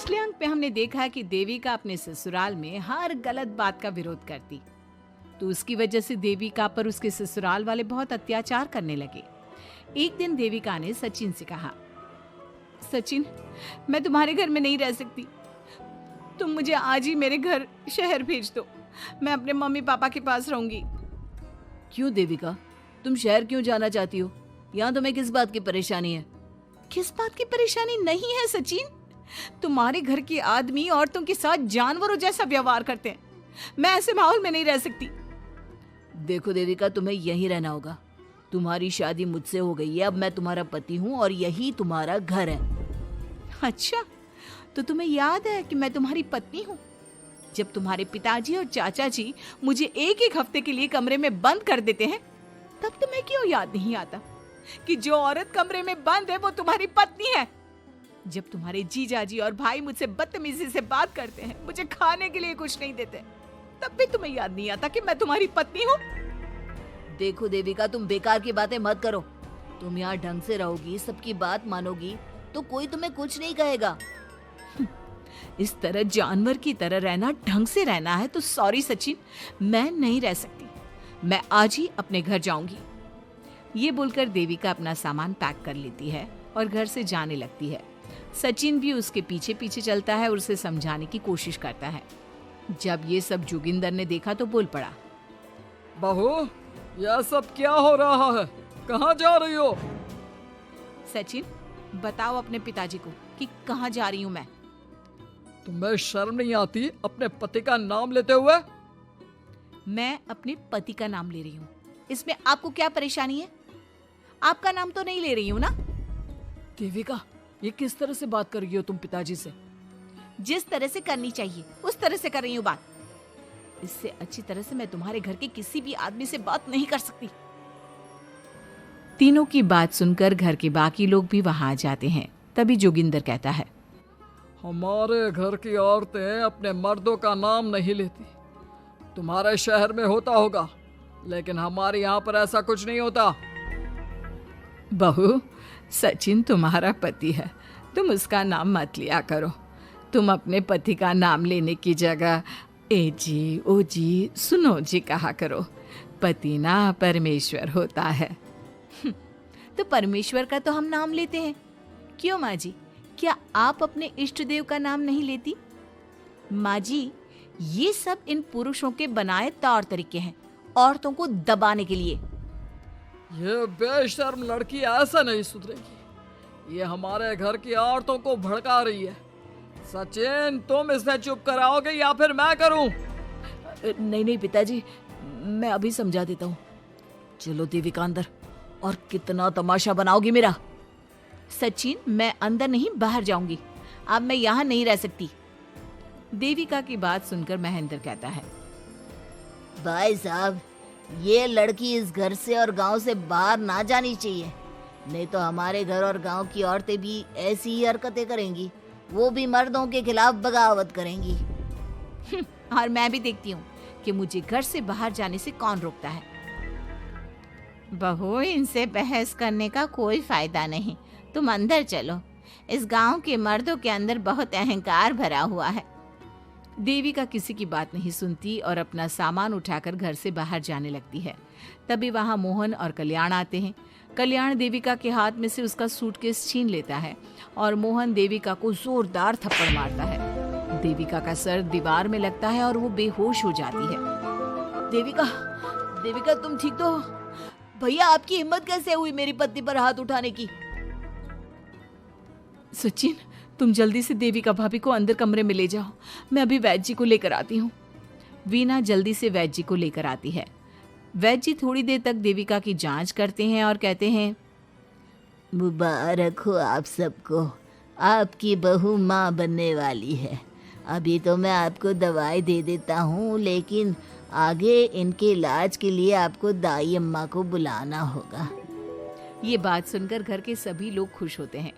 पिछले अंक में हमने देखा कि देविका अपने ससुराल में हर गलत बात का विरोध करती, तो उसकी वजह से देविका पर उसके ससुराल वाले बहुत अत्याचार करने लगे। एक दिन देविका ने सचिन से कहा, सचिन, मैं तुम्हारे घर में नहीं रह सकती, तुम मुझे आज ही मेरे घर शहर भेज दो, मैं अपने मम्मी पापा के पास रहूंगी। क्यों देविका, तुम शहर क्यों जाना चाहती हो? यहाँ तुम्हें किस बात की परेशानी है? किस बात की परेशानी नहीं है सचिन, तुम्हारे घर के आदमी औरतों के साथ जानवरों जैसा व्यवहार करते हैं, मैं ऐसे माहौल में नहीं रह सकती। देखो देविका, तुम्हें यहीं रहना होगा। तुम्हारी शादी मुझसे हो गई है, अब मैं तुम्हारा पति हूँ और यही तुम्हारा घर है। अच्छा, तो तुम्हें याद है कि मैं तुम्हारी पत्नी हूँ? जब तुम्हारे पिताजी और चाचा जी मुझे एक एक हफ्ते के लिए कमरे में बंद कर देते हैं, तब तुम्हें क्यों याद नहीं आता कि जो औरत कमरे में बंद है वो तुम्हारी पत्नी है? जब तुम्हारे जीजाजी और भाई मुझसे बदतमीजी से बात करते हैं, मुझे खाने के लिए कुछ नहीं देते, तब भी तुम्हें याद नहीं आता कि मैं तुम्हारी पत्नी हूँ? देखो देविका, तुम बेकार की बातें मत करो। तुम यहाँ ढंग से रहोगी, सबकी बात मानोगी, तो कोई तुम्हें कुछ नहीं कहेगा। इस तरह जानवर की तरह रहना, ढंग से रहना है तो सॉरी सचिन, मैं नहीं रह सकती, मैं आज ही अपने घर जाऊंगी। ये बोलकर देविका अपना सामान पैक कर लेती है और घर से जाने लगती है। सचिन भी उसके पीछे पीछे चलता है और उसे समझाने की कोशिश करता है। जब ये सब जोगिंदर ने देखा तो बोल पड़ा, बहू, यह सब क्या हो रहा है? कहाँ जा रही हो? सचिन, बताओ अपने पिताजी को कि कहाँ जा रही हूँ मैं। तुम्हें शर्म नहीं आती अपने पति का नाम लेते हुए? मैं अपने पति का नाम ले रही हूँ, इसमें आपको क्या परेशानी है? आपका नाम तो नहीं ले रही हूँ ना? देविका, ये किस तरह से बात कर रही हो तुम पिताजी से? जिस तरह से करनी चाहिए उस तरह से कर रही हूँ बात। इससे अच्छी तरह से मैं तुम्हारे घर के किसी भी आदमी से बात नहीं कर सकती। तीनों की बात सुनकर घर के बाकी लोग भी वहां आ जाते हैं। तभी जोगिंदर कहता है, हमारे घर की औरतें अपने मर्दों का नाम नहीं लेती। तुम्हारे शहर में होता होगा, लेकिन हमारे यहाँ पर ऐसा कुछ नहीं होता। बहू, सचिन तुम्हारा पति है, तुम उसका नाम मत लिया करो। तुम अपने पति का नाम लेने की जगह ए जी, ओ जी, सुनो जी कहा करो। पति ना परमेश्वर होता है। तो परमेश्वर का तो हम नाम लेते हैं। क्यों माँ जी, क्या आप अपने इष्ट देव का नाम नहीं लेती? माँ जी, ये सब इन पुरुषों के बनाए तौर तरीके हैं, औरतों को दबाने के लिए। ये बेशर्म लड़की ऐसा नहीं सुधरेगी। ये हमारे घर की औरतों को भड़का रही है। सचिन, तुम इसे चुप कराओगे या फिर मैं करूं? नहीं नहीं पिताजी, मैं अभी समझा देता हूँ। चलो देविका अंदर, और कितना तमाशा बनाओगी मेरा। सचिन, मैं अंदर नहीं बाहर जाऊंगी, अब मैं यहाँ नहीं रह सकती। देविका की बात सुनकर महेंद्र कहता है, भाई साहब, ये लड़की इस घर से और गांव से बाहर ना जानी चाहिए, नहीं तो हमारे घर और गांव की औरतें भी ऐसी ही हरकतें करेंगी, वो भी मर्दों के खिलाफ बगावत करेंगी। और मैं भी देखती हूँ कि मुझे घर से बाहर जाने से कौन रोकता है। बहू, इनसे बहस करने का कोई फायदा नहीं, तुम अंदर चलो। इस गांव के मर्दों के अंदर बहुत अहंकार भरा हुआ है। देविका किसी की बात नहीं सुनती और अपना सामान उठाकर घर से बाहर जाने लगती है। तभी वहां मोहन और कल्याण आते हैं। कल्याण देविका के हाथ में से उसका सूटकेस छीन लेता है और मोहन देविका को जोरदार थप्पड़ मारता है। देविका का सर दीवार में लगता है और वो बेहोश हो जाती है। देविका, देविका तुम ठीक तो हो? भैया, आपकी हिम्मत कैसे हुई मेरी पत्नी पर हाथ उठाने की? सचिन, तुम जल्दी से देविका भाभी को अंदर कमरे में ले जाओ, मैं अभी वैद्य जी को लेकर आती हूँ। वीना जल्दी से वैद्य जी को लेकर आती है। वैद्य जी थोड़ी देर तक देविका की जांच करते हैं और कहते हैं, मुबारक हो आप सबको, आपकी बहू माँ बनने वाली है। अभी तो मैं आपको दवाई दे देता हूँ, लेकिन आगे इनके इलाज के लिए आपको दाई अम्मा को बुलाना होगा। ये बात सुनकर घर के सभी लोग खुश होते हैं।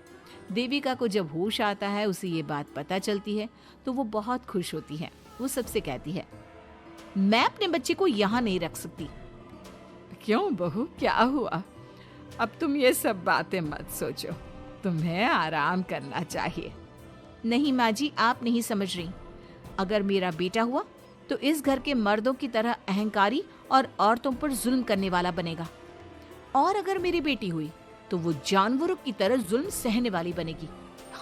देविका को जब होश आता है, उसे ये बात पता चलती है तो वो बहुत खुश होती है। वो सबसे कहती है, मैं अपने बच्चे को यहाँ नहीं रख सकती। क्यों बहू, क्या हुआ? अब तुम ये सब बातें मत सोचो, तुम्हें आराम करना चाहिए। नहीं माँ जी, आप नहीं समझ रही। अगर मेरा बेटा हुआ तो इस घर के मर्दों की तरह अहंकारी और औरतों पर जुल्म करने वाला बनेगा, और अगर मेरी बेटी हुई तो वो जानवरों की तरह जुल्म सहने वाली बनेगी,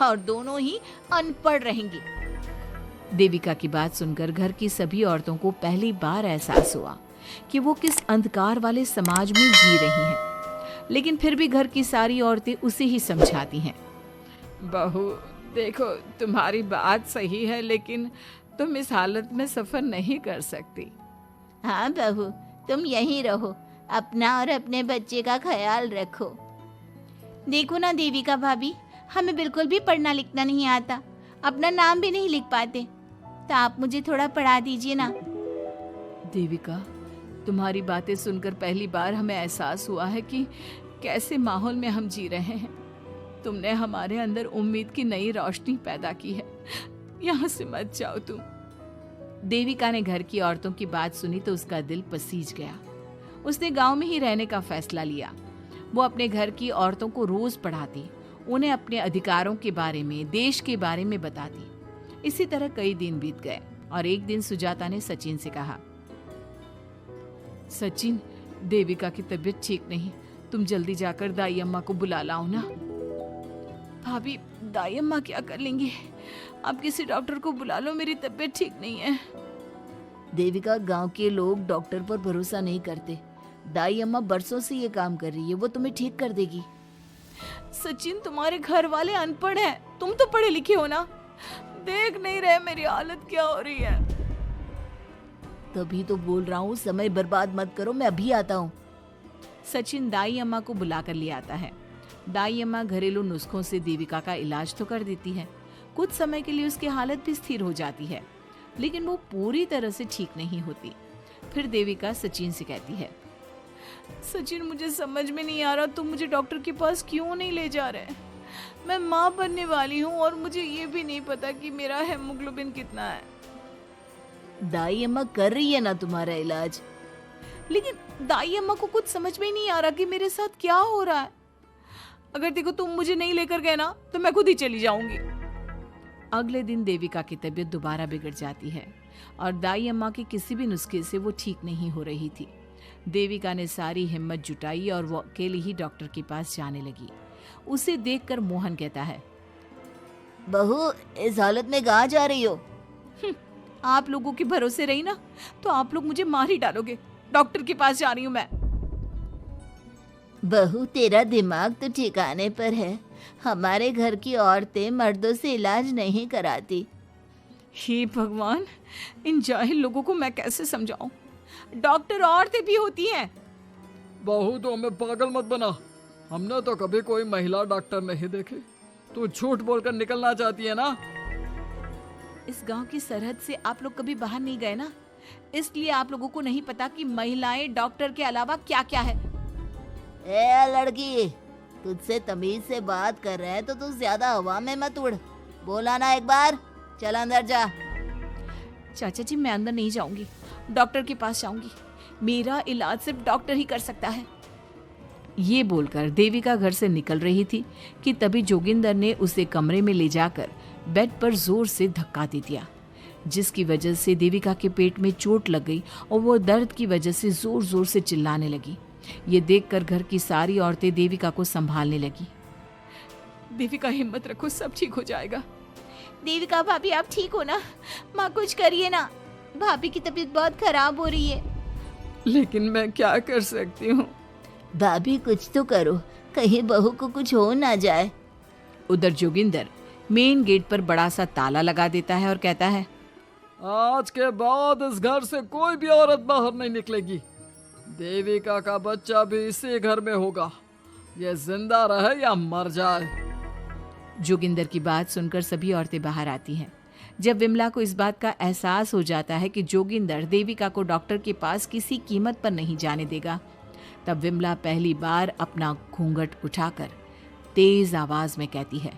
और दोनों ही अनपढ़ रहेंगी। देविका की बात सुनकर घर की सभी औरतों को पहली बार एहसास हुआ कि वो किस अंधकार वाले समाज में जी रही हैं। लेकिन फिर भी घर की सारी औरतें उसे ही समझाती हैं। बहू देखो, तुम्हारी बात सही है, लेकिन तुम इस हालत में सफर नहीं कर सकती। हाँ बहू, तुम यहीं रहो, अपना और अपने बच्चे का ख्याल रखो। देखो ना देविका भाभी, हमें बिल्कुल भी पढ़ना लिखना नहीं आता, अपना नाम भी नहीं लिख पाते, तो आप मुझे थोड़ा पढ़ा दीजिए ना। देविका, तुम्हारी बातें सुनकर पहली बार हमें एहसास हुआ है कि कैसे माहौल में हम जी रहे हैं। तुमने हमारे अंदर उम्मीद की नई रोशनी पैदा की है। यहाँ से मत जाओ तुम। देविका ने घर की औरतों की बात सुनी तो उसका दिल पसीज गया। उसने गांव में ही रहने का फैसला लिया। वो अपने घर की औरतों को रोज पढ़ाती, उन्हें अपने अधिकारों के बारे में, देश के बारे में बताती। इसी तरह कई दिन बीत गए और एक दिन सुजाता ने सचिन से कहा, सचिन, देविका की तबीयत ठीक नहीं, तुम जल्दी जाकर दाई अम्मा को बुला लाओ ना। भाभी, दाई अम्मा क्या कर लेंगी? आप किसी डॉक्टर को बुला लो, मेरी तबीयत ठीक नहीं है। देविका, गांव के लोग डॉक्टर पर भरोसा नहीं करते। दाई अम्मा बरसों से ये काम कर रही है, वो तुम्हें ठीक कर देगी। सचिन, तुम्हारे घर वाले अनपढ़ हैं, तुम तो पढ़े लिखे हो ना, देख नहीं रहे मेरी हालत क्या हो रही है। तभी तो बोल रहा हूँ, समय बर्बाद मत करो, मैं अभी आता हूँ। सचिन दाई अम्मा को बुलाकर ले आता है। दाई अम्मा घरेलू नुस्खों से देविका का इलाज तो कर देती है। कुछ समय के लिए उसकी हालत भी स्थिर हो जाती है, लेकिन वो पूरी तरह से ठीक नहीं होती। फिर देविका सचिन से कहती है, सचिन, मुझे समझ में नहीं आ रहा तुम मुझे डॉक्टर के पास क्यों नहीं ले जा रहे। मैं माँ बनने वाली हूँ और मुझे ये भी नहीं पता कि मेरा हेमोग्लोबिन कितना है। दाई अम्मा कर रही है ना तुम्हारा इलाज। लेकिन दाई अम्मा को कुछ समझ में ही नहीं आ रहा कि मेरे साथ क्या हो रहा है। अगर देखो तुम मुझे नहीं लेकर गए ना तो मैं खुद ही चली जाऊंगी। अगले दिन देविका की तबीयत दोबारा बिगड़ जाती है और दाई अम्मा के किसी भी नुस्खे से वो ठीक नहीं हो रही थी। देविका ने सारी हिम्मत जुटाई और वो अकेली ही डॉक्टर के पास जाने लगी। उसे देखकर मोहन कहता है, बहू, इस हालत में कहाँ जा रही हो? आप लोगों के भरोसे रही ना तो आप लोग मुझे मार ही डालोगे। डॉक्टर के पास जा रही हूँ मैं। बहू, तेरा दिमाग तो ठिकाने पर है। हमारे घर की औरतें मर्दों से इलाज नहीं कराती। हे भगवान, इन जाहिल लोगों को मैं कैसे समझाऊं? डॉक्टर औरतें भी होती हैं। बहू, तो हमें पागल मत बना, हमने तो कभी कोई महिला डॉक्टर नहीं देखी। तू झूठ बोलकर निकलना चाहती है ना? इस गांव की सरहद से आप लोग कभी बाहर नहीं गए ना, इसलिए आप लोगों को नहीं पता कि महिलाएं डॉक्टर के अलावा क्या क्या है। ए लड़की, तुझसे तमीज से बात कर रहे हैं तो तू ज्यादा हवा में मत उड़। बोला ना एक बार, चल अंदर जा। चाचा जी, मैं अंदर नहीं जाऊंगी, डॉक्टर के पास जाऊंगी। मेरा इलाज सिर्फ डॉक्टर ही कर सकता है। ये बोलकर देविका घर से निकल रही थी कि तभी जोगिंदर ने उसे कमरे में ले जाकर बेड पर जोर से धक्का दे दिया, जिसकी वजह से देविका के पेट में चोट लग गई और वो दर्द की वजह से जोर जोर से चिल्लाने लगी। ये देखकर घर की सारी औरतें देविका को संभालने लगी। देविका, हिम्मत रखो, सब ठीक हो जाएगा। देविका भाभी, आप ठीक हो ना? माँ, कुछ करिए ना, भाभी की तबीयत बहुत खराब हो रही है। लेकिन मैं क्या कर सकती हूँ? भाभी, कुछ तो करो, कहीं बहू को कुछ हो ना जाए। उधर जोगिंदर मेन गेट पर बड़ा सा ताला लगा देता है और कहता है, आज के बाद इस घर से कोई भी औरत बाहर नहीं निकलेगी। देविका का बच्चा भी इसी घर में होगा, ये जिंदा रहे या मर जाए। जोगिंदर की बात सुनकर सभी औरतें बाहर आती हैं। जब विमला को इस बात का एहसास हो जाता है कि जोगिंदर देविका को डॉक्टर के पास किसी कीमत पर नहीं जाने देगा, तब विमला पहली बार अपना घूंघट उठाकर तेज आवाज में कहती है,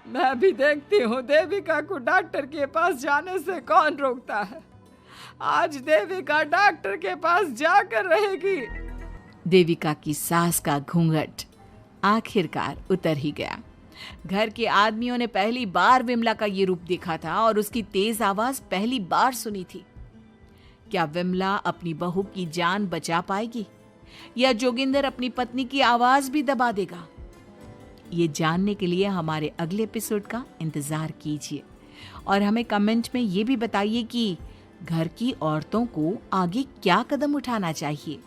मैं भी देखती हूँ देविका को डॉक्टर के पास जाने से कौन रोकता है। आज देविका डॉक्टर के पास जाकर रहेगी। देविका की सास का घूंघट आखिरकार उतर ही गया। घर के आदमियों ने पहली बार विमला का ये रूप देखा था और उसकी तेज आवाज पहली बार सुनी थी। क्या विमला अपनी बहू की जान बचा पाएगी या जोगिंदर अपनी पत्नी की आवाज भी दबा देगा? ये जानने के लिए हमारे अगले एपिसोड का इंतजार कीजिए और हमें कमेंट में ये भी बताइए कि घर की औरतों को आगे क्या कदम उठाना चाहिए।